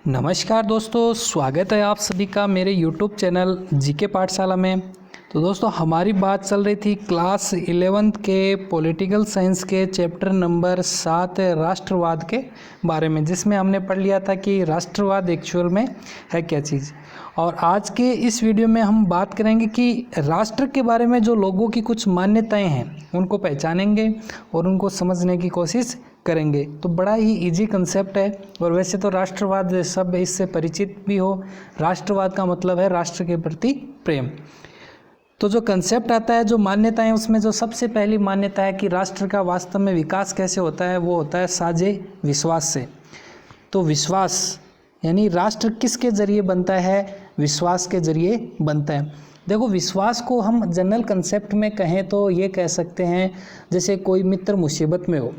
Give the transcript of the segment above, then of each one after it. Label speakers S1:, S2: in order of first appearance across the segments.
S1: नमस्कार दोस्तों, स्वागत है आप सभी का मेरे YouTube चैनल जीके पाठशाला में। तो दोस्तों, हमारी बात चल रही थी क्लास 11th के पॉलिटिकल साइंस के चैप्टर नंबर 7 राष्ट्रवाद के बारे में, जिसमें हमने पढ़ लिया था कि राष्ट्रवाद एक्चुअल में है क्या चीज़। और आज के इस वीडियो में हम बात करेंगे कि राष्ट्र के बारे में जो लोगों की कुछ मान्यताएं हैं उनको पहचानेंगे और उनको समझने की कोशिश करेंगे। तो बड़ा ही इजी कंसेप्ट है। और वैसे तो राष्ट्रवाद सब इससे परिचित भी हो। राष्ट्रवाद का मतलब है राष्ट्र के प्रति प्रेम। तो जो कंसेप्ट आता है, जो मान्यता है, उसमें जो सबसे पहली मान्यता है कि राष्ट्र का वास्तव में विकास कैसे होता है, वो होता है साझे विश्वास से। तो विश्वास यानी राष्ट्र किसके जरिए बनता है? विश्वास के जरिए बनता है। देखो, विश्वास को हम जनरल कंसेप्ट में कहें तो ये कह सकते हैं, जैसे कोई मित्र मुसीबत में हो,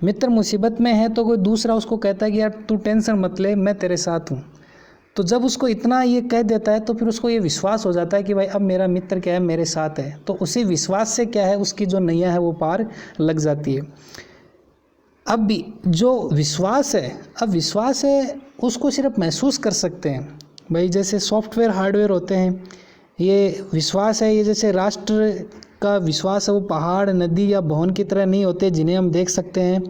S1: मित्र मुसीबत में है तो कोई दूसरा उसको कहता है कि यार तू टेंशन मत ले, मैं तेरे साथ हूँ। तो जब उसको इतना ये कह देता है तो फिर उसको ये विश्वास हो जाता है कि भाई अब मेरा मित्र क्या है, मेरे साथ है। तो उसी विश्वास से क्या है, उसकी जो नैया है वो पार लग जाती है। अब भी जो विश्वास है, अब विश्वास है उसको सिर्फ महसूस कर सकते हैं भाई। जैसे सॉफ्टवेयर हार्डवेयर होते हैं, ये विश्वास है, ये जैसे राष्ट्र का विश्वास है वो पहाड़, नदी या भवन की तरह नहीं होते जिन्हें हम देख सकते हैं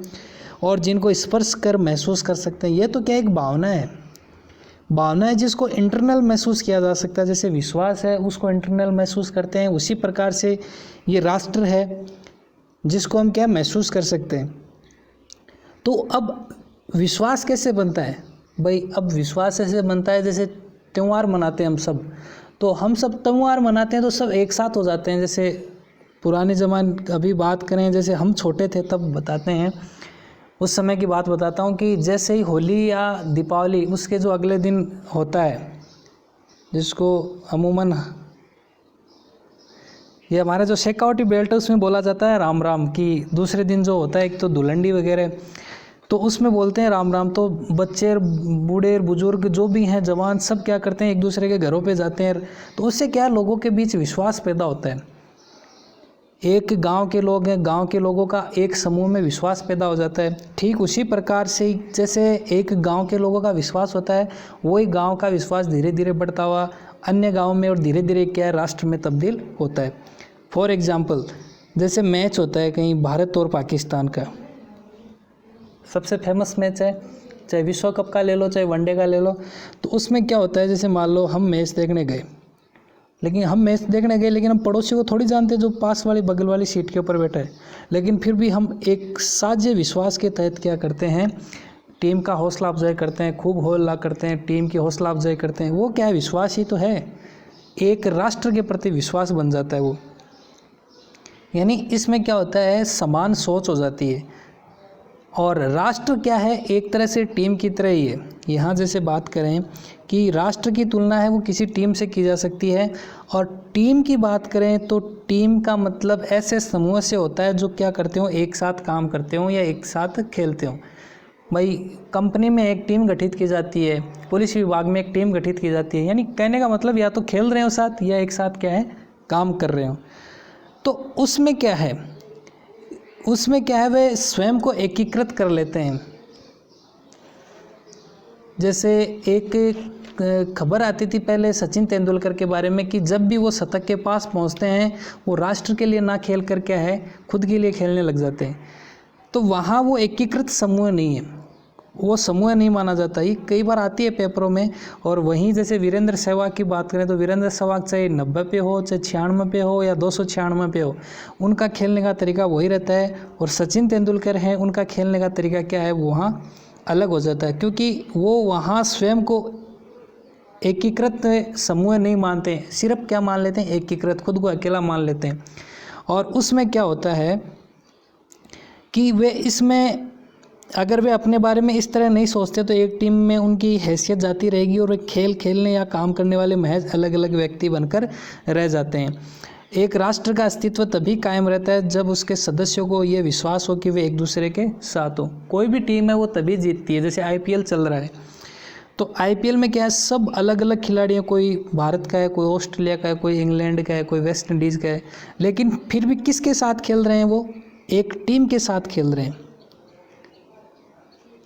S1: और जिनको स्पर्श कर महसूस कर सकते हैं। ये तो क्या, एक भावना है, भावना है जिसको इंटरनल महसूस किया जा सकता है। जैसे विश्वास है उसको इंटरनल महसूस करते हैं, उसी प्रकार से ये राष्ट्र है जिसको हम क्या महसूस कर सकते हैं। तो अब विश्वास कैसे बनता है भाई? अब विश्वास ऐसे बनता है, जैसे त्यौहार मनाते हैं हम सब, तो हम सब त्यौहार मनाते हैं तो सब एक साथ हो जाते हैं। जैसे पुराने ज़माने अभी बात करें, जैसे हम छोटे थे तब बताते हैं, उस समय की बात बताता हूँ कि जैसे ही होली या दीपावली, उसके जो अगले दिन होता है, जिसको अमूमन ये हमारा जो शेखावटी बेल्ट है उसमें बोला जाता है राम राम, कि दूसरे दिन जो होता है एक तो धुलंडी वगैरह, तो उसमें बोलते हैं राम राम। तो बच्चे, बूढ़े, बुजुर्ग जो भी हैं, जवान, सब क्या करते हैं, एक दूसरे के घरों पे जाते हैं। तो उससे क्या, लोगों के बीच विश्वास पैदा होता है। एक गांव के लोग हैं, गांव के लोगों का एक समूह में विश्वास पैदा हो जाता है। ठीक उसी प्रकार से जैसे एक गांव के लोगों का विश्वास होता है, वही गांव का विश्वास धीरे धीरे बढ़ता हुआ अन्य गांव में और धीरे धीरे क्या है, राष्ट्र में तब्दील होता है। फॉर एग्जाम्पल, जैसे मैच होता है कहीं भारत और पाकिस्तान का, सबसे फेमस मैच है, चाहे विश्व कप का ले लो, चाहे वनडे का ले लो। तो उसमें क्या होता है, जैसे मान लो हम मैच देखने गए, लेकिन हम पड़ोसी को थोड़ी जानते जो पास वाली बगल वाली सीट के ऊपर बैठा है। लेकिन फिर भी हम एक साझे विश्वास के तहत क्या करते हैं, टीम का हौसला अफजाई करते हैं, खूब हल्ला करते हैं, टीम की हौसला अफजाई करते हैं। वो क्या है, विश्वास ही तो है, एक राष्ट्र के प्रति विश्वास बन जाता है वो। यानी इसमें क्या होता है, समान सोच हो जाती है। और राष्ट्र क्या है, एक तरह से टीम की तरह ही है। यहाँ जैसे बात करें कि राष्ट्र की तुलना है वो किसी टीम से की जा सकती है, और टीम की बात करें तो टीम का मतलब ऐसे समूह से होता है जो क्या करते हो, एक साथ काम करते हो या एक साथ खेलते हो। भाई, कंपनी में एक टीम गठित की जाती है, पुलिस विभाग में एक टीम गठित की जाती है। यानी कहने का मतलब या तो खेल रहे हो साथ, या एक साथ क्या है, काम कर रहे हो। तो उसमें क्या है, वे स्वयं को एकीकृत कर लेते हैं। जैसे एक खबर आती थी पहले सचिन तेंदुलकर के बारे में, कि जब भी वो शतक के पास पहुंचते हैं, वो राष्ट्र के लिए ना खेल कर क्या है, खुद के लिए खेलने लग जाते हैं। तो वहाँ वो एकीकृत समूह नहीं है, वो समूह नहीं माना जाता। ये कई बार आती है पेपरों में। और वहीं जैसे वीरेंद्र सहवाग की बात करें तो वीरेंद्र सहवाग चाहे 90 पे हो, चाहे 96 पे हो, या 296 पे हो, उनका खेलने का तरीका वही रहता है। और सचिन तेंदुलकर हैं, उनका खेलने का तरीका क्या है, वहाँ अलग हो जाता है, क्योंकि वो वहाँ स्वयं को एकीकृत समूह नहीं मानते, सिर्फ क्या मान लेते हैं, एकीकृत, खुद को अकेला मान लेते हैं। और उसमें क्या होता है कि वे इसमें, अगर वे अपने बारे में इस तरह नहीं सोचते तो एक टीम में उनकी हैसियत जाती रहेगी और वे खेल खेलने या काम करने वाले महज अलग अलग व्यक्ति बनकर रह जाते हैं। एक राष्ट्र का अस्तित्व तभी कायम रहता है जब उसके सदस्यों को ये विश्वास हो कि वे एक दूसरे के साथ हो। कोई भी टीम है वो तभी जीतती है। जैसे आईपीएल चल रहा है, तो आईपीएल में क्या है, सब अलग अलग खिलाड़ी हैं, कोई भारत का है, कोई ऑस्ट्रेलिया का है, कोई इंग्लैंड का है, कोई वेस्ट इंडीज़ का है, लेकिन फिर भी किसके साथ खेल रहे हैं, वो एक टीम के साथ खेल रहे हैं।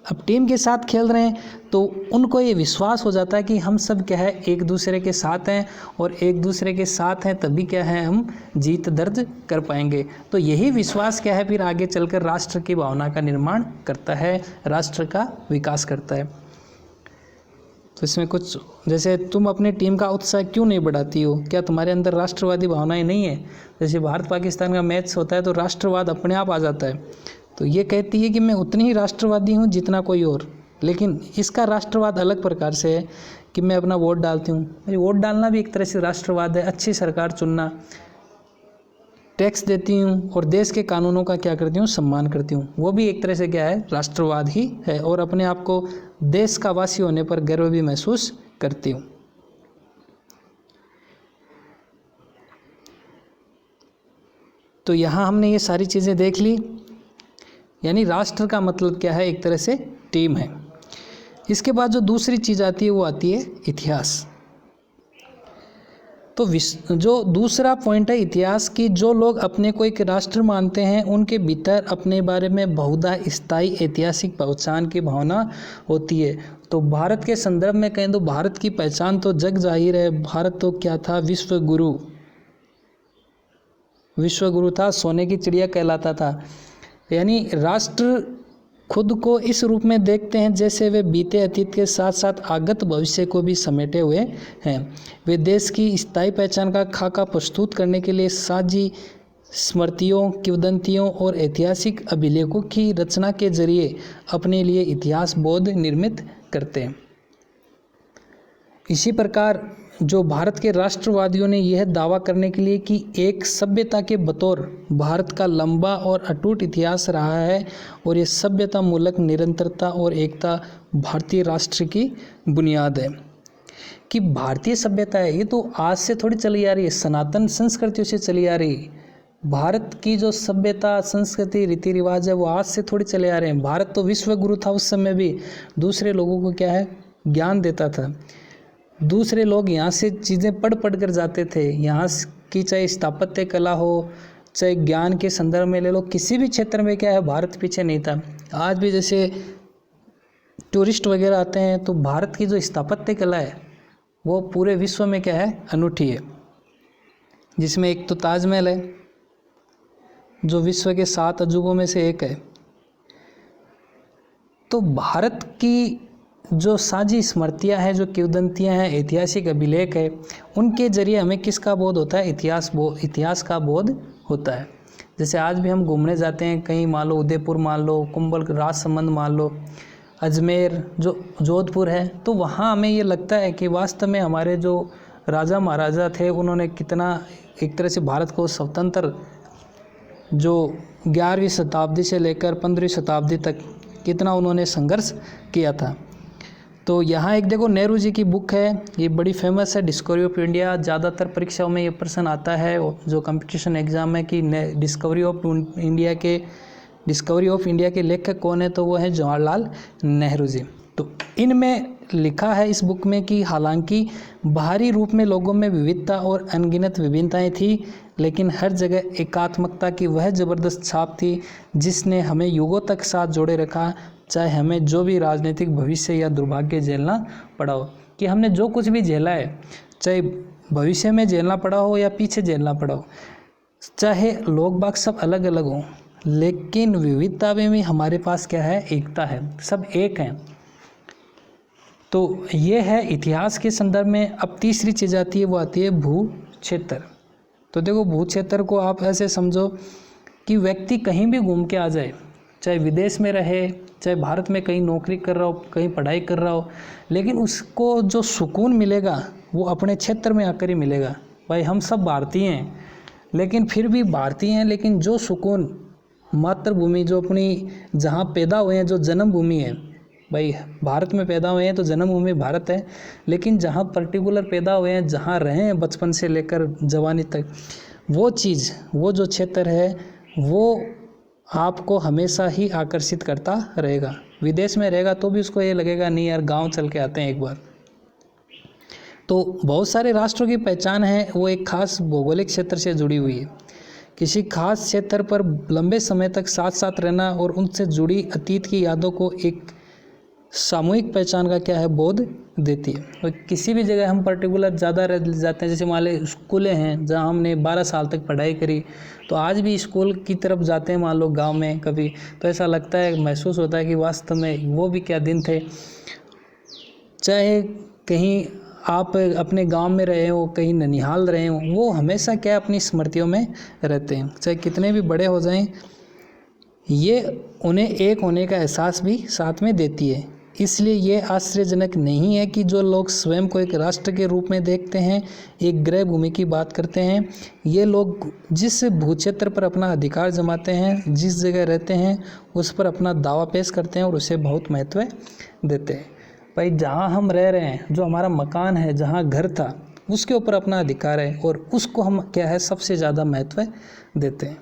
S1: अब टीम के साथ खेल रहे हैं तो उनको ये विश्वास हो जाता है कि हम सब क्या है एक दूसरे के साथ हैं, और एक दूसरे के साथ हैं तभी क्या है हम जीत दर्ज कर पाएंगे। तो यही विश्वास क्या है फिर आगे चलकर राष्ट्र की भावना का निर्माण करता है, राष्ट्र का विकास करता है। तो इसमें कुछ जैसे तुम अपनी टीम का उत्साह क्यों नहीं बढ़ाती हो, क्या तुम्हारे अंदर राष्ट्रवादी भावनाएं नहीं है? जैसे भारत पाकिस्तान का मैच होता है तो राष्ट्रवाद अपने आप आ जाता है। तो ये कहती है कि मैं उतनी ही राष्ट्रवादी हूँ जितना कोई और, लेकिन इसका राष्ट्रवाद अलग प्रकार से है कि मैं अपना वोट डालती हूँ। वोट डालना भी एक तरह से राष्ट्रवाद है, अच्छी सरकार चुनना, टैक्स देती हूँ और देश के कानूनों का क्या करती हूँ, सम्मान करती हूँ, वो भी एक तरह से क्या है, राष्ट्रवाद ही है। और अपने आप को देश का वासी होने पर गर्व भी महसूस करती हूँ। तो यहाँ हमने ये सारी चीज़ें देख ली, यानी राष्ट्र का मतलब क्या है, एक तरह से टीम है। इसके बाद जो दूसरी चीज़ आती है वो आती है इतिहास। तो जो दूसरा पॉइंट है इतिहास की, जो लोग अपने को एक राष्ट्र मानते हैं उनके भीतर अपने बारे में बहुधा स्थायी ऐतिहासिक पहचान की भावना होती है। तो भारत के संदर्भ में कहें तो भारत की पहचान तो जग जाहिर है, भारत तो क्या था, विश्वगुरु था, सोने की चिड़िया कहलाता था। यानी राष्ट्र खुद को इस रूप में देखते हैं जैसे वे बीते अतीत के साथ साथ आगत भविष्य को भी समेटे हुए हैं। वे देश की स्थायी पहचान का खाका प्रस्तुत करने के लिए साझी स्मृतियों, किंवदंतियों और ऐतिहासिक अभिलेखों की रचना के जरिए अपने लिए इतिहास बोध निर्मित करते हैं। इसी प्रकार जो भारत के राष्ट्रवादियों ने यह दावा करने के लिए कि एक सभ्यता के बतौर भारत का लंबा और अटूट इतिहास रहा है और यह सभ्यता मूलक निरंतरता और एकता भारतीय राष्ट्र की बुनियाद है। कि भारतीय सभ्यता है ये तो आज से थोड़ी चली आ रही है, सनातन संस्कृतियों से चली आ रही है। भारत की जो सभ्यता, संस्कृति, रीति रिवाज है वो आज से थोड़ी चले आ रहे हैं। भारत तो विश्वगुरु था, उस समय भी दूसरे लोगों को क्या है, ज्ञान देता था। दूसरे लोग यहाँ से चीज़ें पढ़ कर जाते थे। यहाँ की चाहे स्थापत्य कला हो, चाहे ज्ञान के संदर्भ में ले लो, किसी भी क्षेत्र में क्या है भारत पीछे नहीं था। आज भी जैसे टूरिस्ट वगैरह आते हैं तो भारत की जो स्थापत्य कला है वो पूरे विश्व में क्या है, अनूठी है। जिसमें एक तो ताजमहल है जो विश्व के 7 अजूबों में से एक है। तो भारत की जो साझी स्मृतियाँ हैं, जो किंवदंतियाँ हैं, ऐतिहासिक अभिलेख है, उनके जरिए हमें किसका बोध होता है, इतिहास का बोध होता है। जैसे आज भी हम घूमने जाते हैं कहीं, मान लो उदयपुर मान लो, कुंभल राजसमंद मान लो, अजमेर जो जोधपुर है, तो वहाँ हमें ये लगता है कि वास्तव में हमारे जो राजा महाराजा थे उन्होंने कितना एक तरह से भारत को स्वतंत्र, जो 11वीं शताब्दी से लेकर 15वीं शताब्दी तक कितना उन्होंने संघर्ष किया था। तो यहाँ एक देखो नेहरू जी की बुक है, ये बड़ी फेमस है, डिस्कवरी ऑफ इंडिया। ज़्यादातर परीक्षाओं में ये प्रश्न आता है जो कंपटीशन एग्जाम है कि डिस्कवरी ऑफ इंडिया के लेखक कौन है, तो वो है जवाहरलाल नेहरू जी। तो इनमें लिखा है इस बुक में कि हालांकि बाहरी रूप में लोगों में विविधता और अनगिनत विभिन्नताएं थी, लेकिन हर जगह एकात्मकता की वह ज़बरदस्त छाप थी जिसने हमें युगों तक साथ जोड़े रखा, चाहे हमें जो भी राजनीतिक भविष्य या दुर्भाग्य झेलना पड़ा हो। कि हमने जो कुछ भी झेला है, चाहे भविष्य में झेलना पड़ा हो या पीछे झेलना पड़ा हो, चाहे लोग बाग सब अलग अलग हों, लेकिन विविधता में भी हमारे पास क्या है, एकता है, सब एक हैं। तो ये है इतिहास के संदर्भ में। अब तीसरी चीज़ आती है, वो आती है भू क्षेत्र। तो देखो भू क्षेत्र को आप ऐसे समझो कि व्यक्ति कहीं भी घूम के आ जाए, चाहे विदेश में रहे, चाहे भारत में कहीं नौकरी कर रहा हो, कहीं पढ़ाई कर रहा हो, लेकिन उसको जो सुकून मिलेगा वो अपने क्षेत्र में आकर ही मिलेगा। भाई हम सब भारतीय हैं, लेकिन फिर भी भारतीय हैं, लेकिन जो सुकून मातृभूमि, जो अपनी जहाँ पैदा हुए हैं, जो जन्मभूमि है, भाई भारत में पैदा हुए हैं तो जन्मभूमि भारत है, लेकिन जहाँ पर्टिकुलर पैदा हुए हैं, जहाँ रहे हैं बचपन से लेकर जवानी तक, वो चीज़, वो जो क्षेत्र है वो आपको हमेशा ही आकर्षित करता रहेगा। विदेश में रहेगा तो भी उसको ये लगेगा नहीं यार गांव चल के आते हैं एक बार। तो बहुत सारे राष्ट्रों की पहचान है वो एक खास भौगोलिक क्षेत्र से जुड़ी हुई है। किसी खास क्षेत्र पर लंबे समय तक साथ साथ रहना और उनसे जुड़ी अतीत की यादों को एक सामूहिक पहचान का क्या है, बोध देती है। और किसी भी जगह हम पर्टिकुलर ज़्यादा रह जाते हैं, जैसे मान लो स्कूलें हैं जहाँ हमने 12 साल तक पढ़ाई करी, तो आज भी स्कूल की तरफ जाते हैं मान लो गांव में कभी, तो ऐसा लगता है, महसूस होता है कि वास्तव में वो भी क्या दिन थे। चाहे कहीं आप अपने गांव में रहे हो, कहीं ननिहाल रहे हो, वो हमेशा क्या अपनी स्मृतियों में रहते हैं। चाहे कितने भी बड़े हो जाएं, ये उन्हें एक होने का एहसास भी साथ में देती है। इसलिए ये आश्चर्यजनक नहीं है कि जो लोग स्वयं को एक राष्ट्र के रूप में देखते हैं, एक गृह भूमि की बात करते हैं, ये लोग जिस भूक्षेत्र पर अपना अधिकार जमाते हैं, जिस जगह रहते हैं, उस पर अपना दावा पेश करते हैं और उसे बहुत महत्व देते हैं। भाई जहाँ हम रह रहे हैं, जो हमारा मकान है, जहाँ घर था, उसके ऊपर अपना अधिकार है और उसको हम क्या है सबसे ज़्यादा महत्व देते हैं।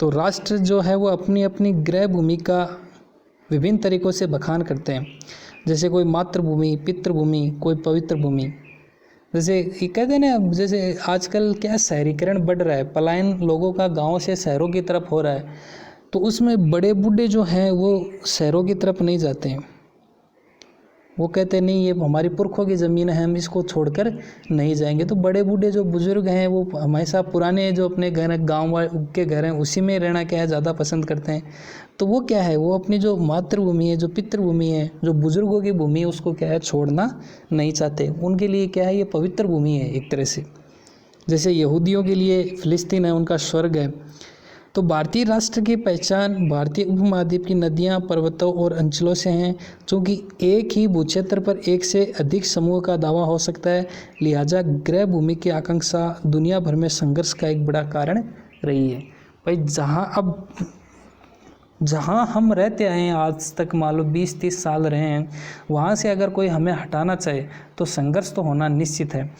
S1: तो राष्ट्र जो है वो अपनी अपनी गृह भूमि का विभिन्न तरीक़ों से बखान करते हैं। जैसे कोई मातृभूमि, पितृभूमि, कोई पवित्र भूमि। जैसे ये कहते हैं ना, जैसे आजकल क्या शहरीकरण बढ़ रहा है, पलायन लोगों का गाँव से शहरों की तरफ हो रहा है, तो उसमें बड़े बूढ़े जो हैं वो शहरों की तरफ नहीं जाते हैं। वो कहते नहीं, ये हमारी पुरखों की ज़मीन है, हम इसको छोड़कर नहीं जाएंगे। तो बड़े बूढ़े जो बुज़ुर्ग हैं वो हमेशा पुराने जो अपने घर गाँव के घर हैं उसी में रहना क्या है ज़्यादा पसंद करते हैं। तो वो क्या है, वो अपनी जो मातृभूमि है, जो पितृभूमि है, जो बुज़ुर्गों की भूमि है, उसको क्या है छोड़ना नहीं चाहते। उनके लिए क्या है, ये पवित्र भूमि है एक तरह से। जैसे यहूदियों के लिए फ़िलिस्तीन है उनका स्वर्ग है। तो भारतीय राष्ट्र की पहचान भारतीय उपमहाद्वीप की नदियाँ, पर्वतों और अंचलों से हैं। चूँकि एक ही भूक्षेत्र पर एक से अधिक समूह का दावा हो सकता है, लिहाजा गृह भूमि की आकांक्षा दुनिया भर में संघर्ष का एक बड़ा कारण रही है। भाई जहाँ हम रहते आए हैं आज तक, मान लो 20-30 साल रहे हैं, वहाँ से अगर कोई हमें हटाना चाहे तो संघर्ष तो होना निश्चित है।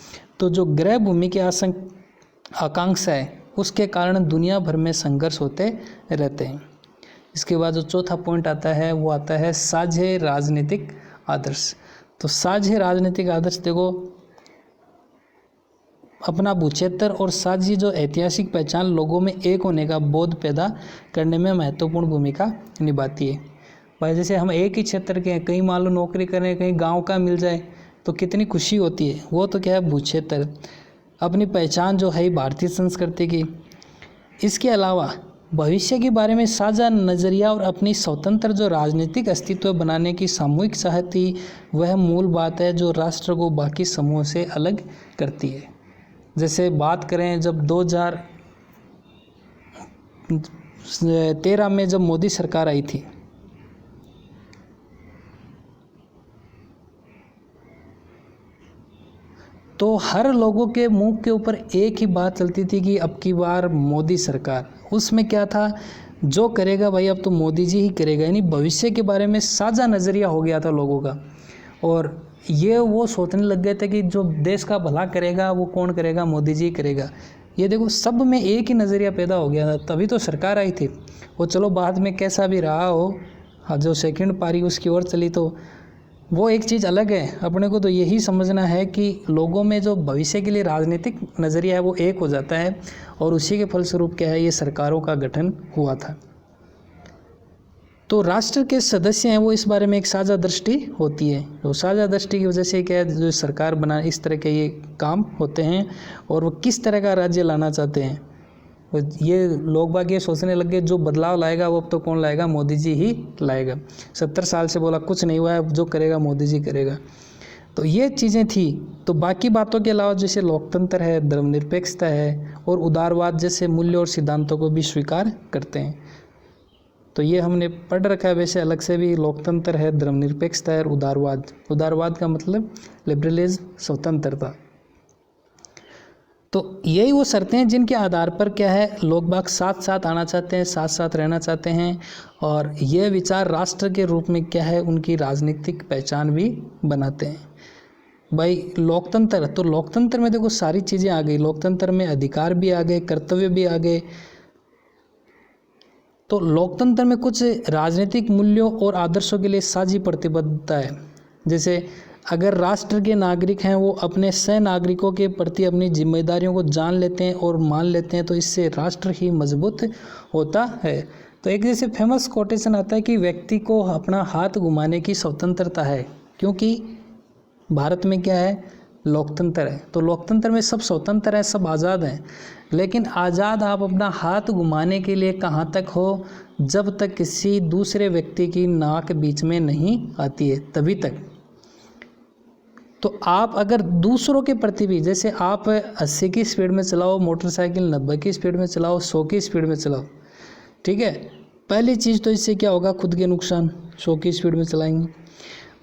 S1: तो जो गृह भूमि की आकांक्षा है उसके कारण दुनिया भर में संघर्ष होते रहते हैं। इसके बाद जो चौथा पॉइंट आता है वो आता है साझे राजनीतिक आदर्श। तो साझे राजनीतिक आदर्श देखो, अपना भूक्षेत्र और साझी जो ऐतिहासिक पहचान लोगों में एक होने का बोध पैदा करने में महत्वपूर्ण भूमिका निभाती है। भाई जैसे हम एक ही क्षेत्र के हैं, कहीं मान लो नौकरी करें, कहीं गांव का मिल जाए तो कितनी खुशी होती है। वो तो क्या है भूक्षेत्र, अपनी पहचान जो है भारतीय संस्कृति की। इसके अलावा भविष्य के बारे में साझा नज़रिया और अपनी स्वतंत्र जो राजनीतिक अस्तित्व बनाने की सामूहिक चाहत ही वह मूल बात है जो राष्ट्र को बाकी समूहों से अलग करती है। जैसे बात करें जब 2013 में जब मोदी सरकार आई थी, तो हर लोगों के मुंह के ऊपर एक ही बात चलती थी कि अब की बार मोदी सरकार। उसमें क्या था, जो करेगा भाई अब तो मोदी जी ही करेगा, यानी भविष्य के बारे में साझा नज़रिया हो गया था लोगों का। और ये वो सोचने लग गए थे कि जो देश का भला करेगा वो कौन करेगा, मोदी जी करेगा। ये देखो सब में एक ही नज़रिया पैदा हो गया था, तभी तो सरकार आई थी। वो चलो बाद में कैसा भी रहा हो, हाँ जो सेकंड पारी उसकी ओर चली तो वो एक चीज़ अलग है। अपने को तो यही समझना है कि लोगों में जो भविष्य के लिए राजनीतिक नज़रिया है वो एक हो जाता है और उसी के फलस्वरूप क्या है, ये सरकारों का गठन हुआ था। तो राष्ट्र के सदस्य हैं वो इस बारे में एक साझा दृष्टि होती है। तो साझा दृष्टि की वजह से क्या है, जो सरकार बना इस तरह के ये काम होते हैं और वो किस तरह का राज्य लाना चाहते हैं। ये लोग बाग ये सोचने लग गए जो बदलाव लाएगा वो अब तो कौन लाएगा, मोदी जी ही लाएगा। 70 साल से बोला कुछ नहीं हुआ है, जो करेगा मोदी जी करेगा। तो ये चीज़ें थी। तो बाकी बातों के अलावा जैसे लोकतंत्र है, धर्मनिरपेक्षता है और उदारवाद जैसे मूल्य और सिद्धांतों को भी स्वीकार करते हैं। तो ये हमने पढ़ रखा है वैसे अलग से भी, लोकतंत्र है, धर्मनिरपेक्षता है और उदारवाद। उदारवाद का मतलब लिबरलिज्म, स्वतंत्रता। तो यही वो शर्तें हैं जिनके आधार पर क्या है लोग बाग साथ साथ आना चाहते हैं, साथ साथ रहना चाहते हैं। और ये विचार राष्ट्र के रूप में क्या है उनकी राजनीतिक पहचान भी बनाते हैं। भाई लोकतंत्र, तो लोकतंत्र में देखो सारी चीज़ें आ गई। लोकतंत्र में अधिकार भी आ गए, कर्तव्य भी आ गए। तो लोकतंत्र में कुछ राजनीतिक मूल्यों और आदर्शों के लिए साझी प्रतिबद्धता है। जैसे अगर राष्ट्र के नागरिक हैं वो अपने सह नागरिकों के प्रति अपनी जिम्मेदारियों को जान लेते हैं और मान लेते हैं तो इससे राष्ट्र ही मजबूत होता है। तो एक जैसे फेमस कोटेशन आता है कि व्यक्ति को अपना हाथ घुमाने की स्वतंत्रता है, क्योंकि भारत में क्या है, लोकतंत्र है। तो लोकतंत्र में सब स्वतंत्र है, सब आज़ाद हैं, लेकिन आज़ाद आप अपना हाथ घुमाने के लिए कहाँ तक हो, जब तक किसी दूसरे व्यक्ति की नाक बीच में नहीं आती है, तभी तक। तो आप अगर दूसरों के प्रति भी, जैसे आप 80 की स्पीड में चलाओ मोटरसाइकिल, 90 की स्पीड में चलाओ, 100 की स्पीड में चलाओ, ठीक है, पहली चीज़ तो इससे क्या होगा, खुद के नुकसान, 100 की स्पीड में चलाएंगे।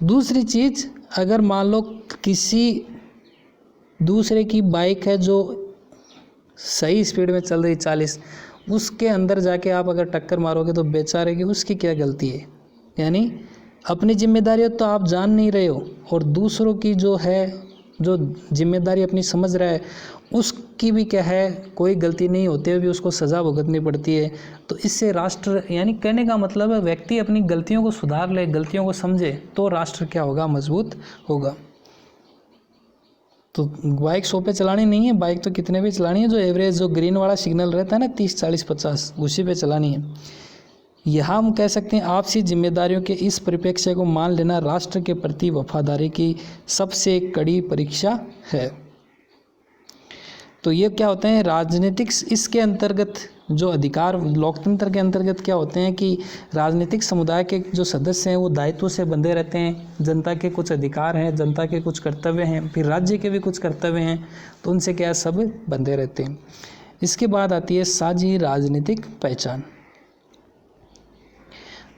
S1: दूसरी चीज़, अगर मान लो किसी दूसरे की बाइक है जो सही स्पीड में चल रही 40, उसके अंदर जाके आप अगर टक्कर मारोगे तो बेचारे की उसकी क्या गलती है। यानी अपनी जिम्मेदारी तो आप जान नहीं रहे हो, और दूसरों की जो है, जो जिम्मेदारी अपनी समझ रहा है, उसकी भी क्या है, कोई गलती नहीं होते हुए भी उसको सज़ा भुगतनी पड़ती है। तो इससे राष्ट्र, यानी कहने का मतलब है व्यक्ति अपनी गलतियों को सुधार ले, गलतियों को समझे, तो राष्ट्र क्या होगा, मजबूत होगा। तो बाइक 100 पे चलानी नहीं है, बाइक तो कितने भी चलानी है, जो एवरेज, जो ग्रीन वाला सिग्नल रहता है ना, 30 40 50, उसी पे चलानी है। यहाँ हम कह सकते हैं आपसी जिम्मेदारियों के इस परिप्रेक्ष्य को मान लेना राष्ट्र के प्रति वफादारी की सबसे कड़ी परीक्षा है। तो ये क्या होते हैं, राजनीतिक, इसके अंतर्गत जो अधिकार लोकतंत्र के अंतर्गत क्या होते हैं कि राजनीतिक समुदाय के जो सदस्य हैं वो दायित्व से बंधे रहते हैं। जनता के कुछ अधिकार हैं, जनता के कुछ कर्तव्य हैं, फिर राज्य के भी कुछ कर्तव्य हैं, तो उनसे क्या सब बंधे रहते हैं। इसके बाद आती है साझी राजनीतिक पहचान।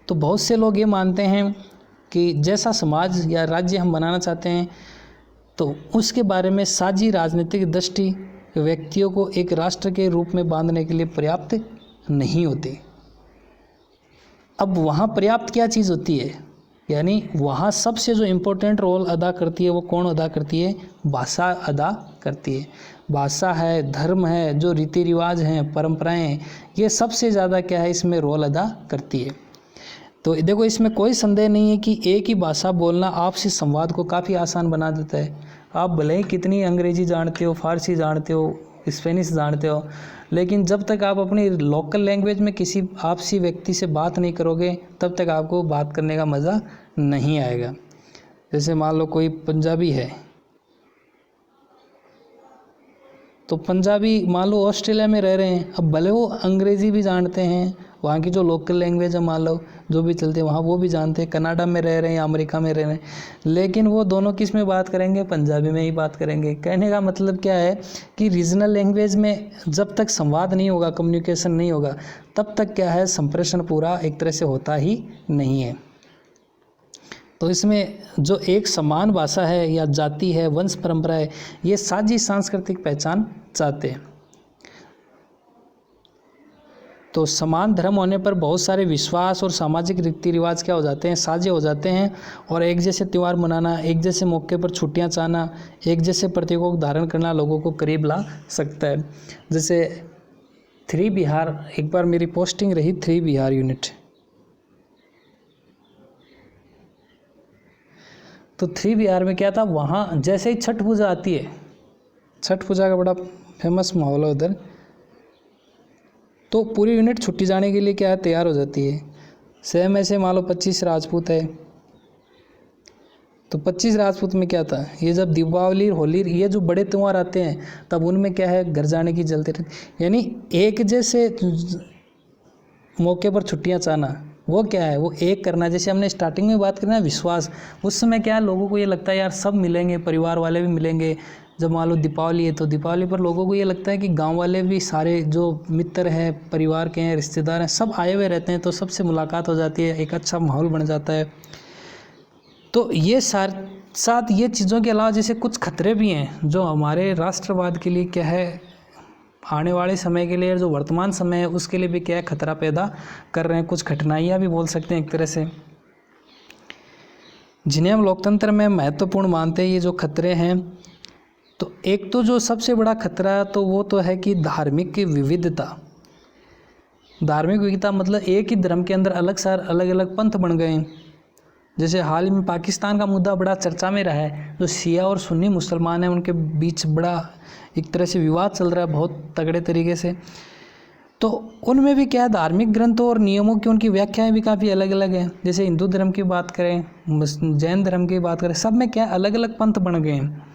S1: तो बहुत से लोग ये मानते हैं कि जैसा समाज या राज्य हम बनाना चाहते हैं, तो उसके बारे में साझी राजनीतिक दृष्टि व्यक्तियों को एक राष्ट्र के रूप में बांधने के लिए पर्याप्त नहीं होती। अब वहाँ पर्याप्त क्या चीज़ होती है, यानी वहाँ सबसे जो इम्पोर्टेंट रोल अदा करती है वो कौन अदा करती है, भाषा अदा करती है। भाषा है, धर्म है, जो रीति रिवाज हैं, परंपराएं हैं, ये सबसे ज़्यादा क्या है, इसमें रोल अदा करती है। तो देखो, इसमें कोई संदेह नहीं है कि एक ही भाषा बोलना आपसी संवाद को काफ़ी आसान बना देता है। आप भले ही कितनी अंग्रेजी जानते हो, फारसी जानते हो, स्पेनिश जानते हो, लेकिन जब तक आप अपनी लोकल लैंग्वेज में किसी आपसी व्यक्ति से बात नहीं करोगे, तब तक आपको बात करने का मज़ा नहीं आएगा। जैसे मान लो कोई पंजाबी है, तो पंजाबी मान लो ऑस्ट्रेलिया में रह रहे हैं, अब भले वो अंग्रेज़ी भी जानते हैं, वहाँ की जो लोकल लैंग्वेज है मान लो जो भी चलती है वहाँ वो भी जानते हैं, कनाडा में रह रहे हैं या अमेरिका में रह रहे हैं, लेकिन वो दोनों किस में बात करेंगे, पंजाबी में ही बात करेंगे। कहने का मतलब क्या है कि रीजनल लैंग्वेज में जब तक संवाद नहीं होगा, कम्युनिकेशन नहीं होगा, तब तक क्या है, संप्रेषण पूरा एक तरह से होता ही नहीं है। तो इसमें जो एक समान भाषा है या जाति है, वंश परंपरा है, ये साझी सांस्कृतिक पहचान चाहते हैं। तो समान धर्म होने पर बहुत सारे विश्वास और सामाजिक रीति रिवाज क्या हो जाते हैं, साझे हो जाते हैं, और एक जैसे त्यौहार मनाना, एक जैसे मौके पर छुट्टियां चाहना, एक जैसे प्रतीकों को धारण करना लोगों को करीब ला सकता है। जैसे 3 बिहार, एक बार मेरी पोस्टिंग रही 3 बिहार यूनिट, तो 3 बिहार में क्या था, वहाँ जैसे ही छठ पूजा आती है, छठ पूजा का बड़ा फेमस माहौल है उधर, तो पूरी यूनिट छुट्टी जाने के लिए क्या है, तैयार हो जाती है। सेम ऐसे मान लो 25 राजपूत है, तो 25 राजपूत में क्या था, ये जब दीपावली, होली, ये जो बड़े त्यौहार आते हैं, तब उनमें क्या है, घर जाने की जल्दी रहती, यानी एक जैसे मौके पर छुट्टियां चाहना, वो क्या है, वो एक करना। जैसे हमने स्टार्टिंग में बात करना विश्वास, उस समय क्या है, लोगों को ये लगता है यार सब मिलेंगे, परिवार वाले भी मिलेंगे। जब मान लो दीपावली है, तो दीपावली पर लोगों को ये लगता है कि गांव वाले भी सारे जो मित्र हैं, परिवार के हैं, रिश्तेदार हैं, सब आए हुए रहते हैं, तो सबसे मुलाकात हो जाती है, एक अच्छा माहौल बन जाता है। तो ये साथ ये चीज़ों के अलावा जैसे कुछ खतरे भी हैं जो हमारे राष्ट्रवाद के लिए क्या है, आने वाले समय के लिए, जो वर्तमान समय है उसके लिए भी क्या है, खतरा पैदा कर रहे हैं। कुछ कठिनाइयाँ भी बोल सकते हैं एक तरह से, जिन्हें हम लोकतंत्र में महत्वपूर्ण मानते हैं। ये जो खतरे हैं, तो एक तो जो सबसे बड़ा खतरा तो वो तो है कि धार्मिक विविधता। धार्मिक विविधता मतलब एक ही धर्म के अंदर अलग अलग पंथ बन गए हैं। जैसे हाल ही में पाकिस्तान का मुद्दा बड़ा चर्चा में रहा है, जो शिया और सुन्नी मुसलमान हैं उनके बीच बड़ा एक तरह से विवाद चल रहा है बहुत तगड़े तरीके से। तो उनमें भी क्या है, धार्मिक ग्रंथों और नियमों की उनकी व्याख्याएं भी काफ़ी अलग अलग हैं। जैसे हिंदू धर्म की बात करें, जैन धर्म की बात करें, सब में क्या अलग अलग पंथ बन गए हैं।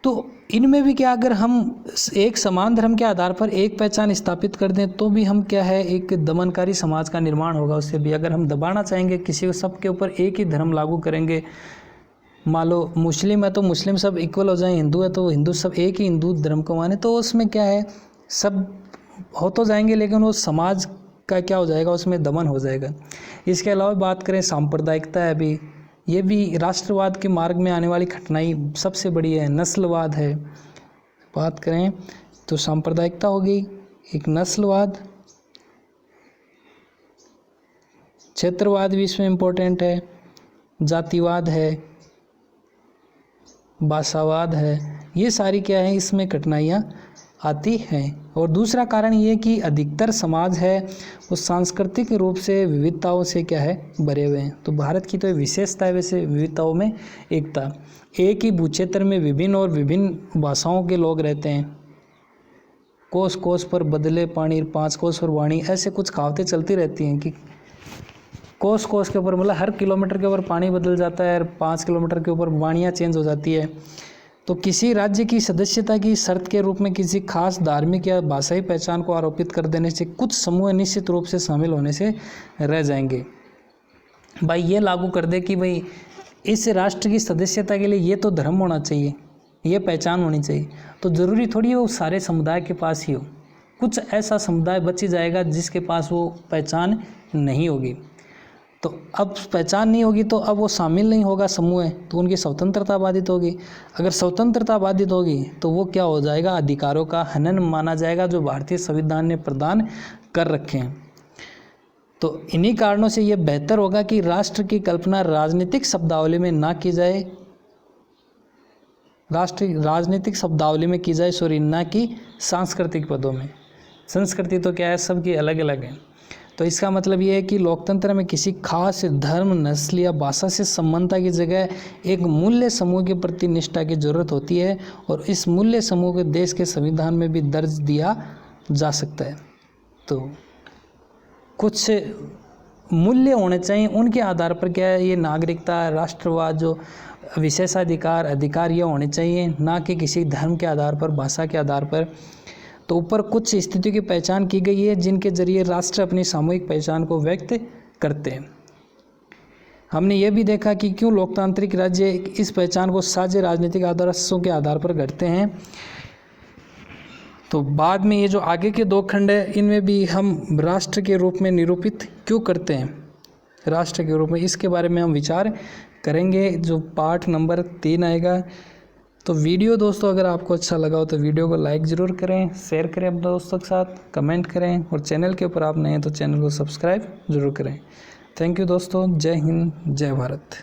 S1: तो इनमें भी क्या, अगर हम एक समान धर्म के आधार पर एक पहचान स्थापित कर दें तो भी हम क्या है, एक दमनकारी समाज का निर्माण होगा उससे भी। अगर हम दबाना चाहेंगे किसी को, सबके ऊपर एक ही धर्म लागू करेंगे, मान लो मुस्लिम है तो मुस्लिम सब इक्वल हो जाएं, हिंदू है तो हिंदू सब एक ही हिंदू धर्म को माने, तो उसमें क्या है, सब हो तो जाएंगे लेकिन वो समाज का क्या हो जाएगा, उसमें दमन हो जाएगा। इसके अलावा बात करें सांप्रदायिकता है भी, ये भी राष्ट्रवाद के मार्ग में आने वाली कठिनाई सबसे बड़ी है। नस्लवाद है, बात करें तो सांप्रदायिकता हो गई, एक नस्लवाद, क्षेत्रवाद भी इसमें इम्पोर्टेंट है, जातिवाद है, भाषावाद है, ये सारी क्या है, इसमें कठिनाइयाँ आती हैं। और दूसरा कारण ये कि अधिकतर समाज है वो सांस्कृतिक रूप से विविधताओं से क्या है, भरे हुए हैं। तो भारत की तो विशेषता है वैसे विविधताओं में एकता। एक ही भूक्षेत्र में विभिन्न और विभिन्न भाषाओं के लोग रहते हैं। कोस कोस पर बदले पानी, 5 कोस पर वाणी, ऐसे कुछ कहावतें चलती रहती हैं कि कोस कोस के ऊपर, मतलब हर किलोमीटर के ऊपर पानी बदल जाता है और 5 किलोमीटर के ऊपर वाणियाँ चेंज हो जाती है। तो किसी राज्य की सदस्यता की शर्त के रूप में किसी खास धार्मिक या भाषाई पहचान को आरोपित कर देने से कुछ समूह निश्चित रूप से शामिल होने से रह जाएंगे। भाई ये लागू कर दे कि भाई इस राष्ट्र की सदस्यता के लिए ये तो धर्म होना चाहिए, ये पहचान होनी चाहिए, तो ज़रूरी थोड़ी है वो सारे समुदाय के पास ही हो। कुछ ऐसा समुदाय बच ही जाएगा जिसके पास वो पहचान नहीं होगी। तो अब पहचान नहीं होगी तो अब वो शामिल नहीं होगा समूह है, तो उनकी स्वतंत्रता बाधित होगी। अगर स्वतंत्रता बाधित होगी तो वो क्या हो जाएगा, अधिकारों का हनन माना जाएगा जो भारतीय संविधान ने प्रदान कर रखे हैं। तो इन्हीं कारणों से ये बेहतर होगा कि राष्ट्र की कल्पना राजनीतिक शब्दावली में ना की जाए, राजनीतिक शब्दावली में की जाए, सॉरी, ना कि सांस्कृतिक पदों में। संस्कृति तो क्या है, सबकी अलग अलग है। तो इसका मतलब ये है कि लोकतंत्र में किसी खास धर्म, नस्ल या भाषा से समानता की जगह एक मूल्य समूह के प्रति निष्ठा की जरूरत होती है, और इस मूल्य समूह को देश के संविधान में भी दर्ज दिया जा सकता है। तो कुछ मूल्य होने चाहिए, उनके आधार पर क्या है, ये नागरिकता, राष्ट्रवाद, जो विशेषाधिकार, अधिकार ये होने चाहिए, ना कि किसी धर्म के आधार पर, भाषा के आधार पर। तो ऊपर कुछ स्थितियों की पहचान की गई है जिनके जरिए राष्ट्र अपनी सामूहिक पहचान को व्यक्त करते हैं। हमने ये भी देखा कि क्यों लोकतांत्रिक राज्य इस पहचान को साझे राजनीतिक आदर्शों के आधार पर गढ़ते हैं। तो बाद में ये जो आगे के 2 खंड है, इनमें भी हम राष्ट्र के रूप में निरूपित क्यों करते हैं, राष्ट्र के रूप में, इसके बारे में हम विचार करेंगे जो पाठ नंबर 3 आएगा। तो वीडियो दोस्तों अगर आपको अच्छा लगा हो तो वीडियो को लाइक ज़रूर करें, शेयर करें अपने दोस्तों के साथ, कमेंट करें, और चैनल के ऊपर आप नए हैं तो चैनल को सब्सक्राइब ज़रूर करें। थैंक यू दोस्तों, जय हिंद, जय भारत।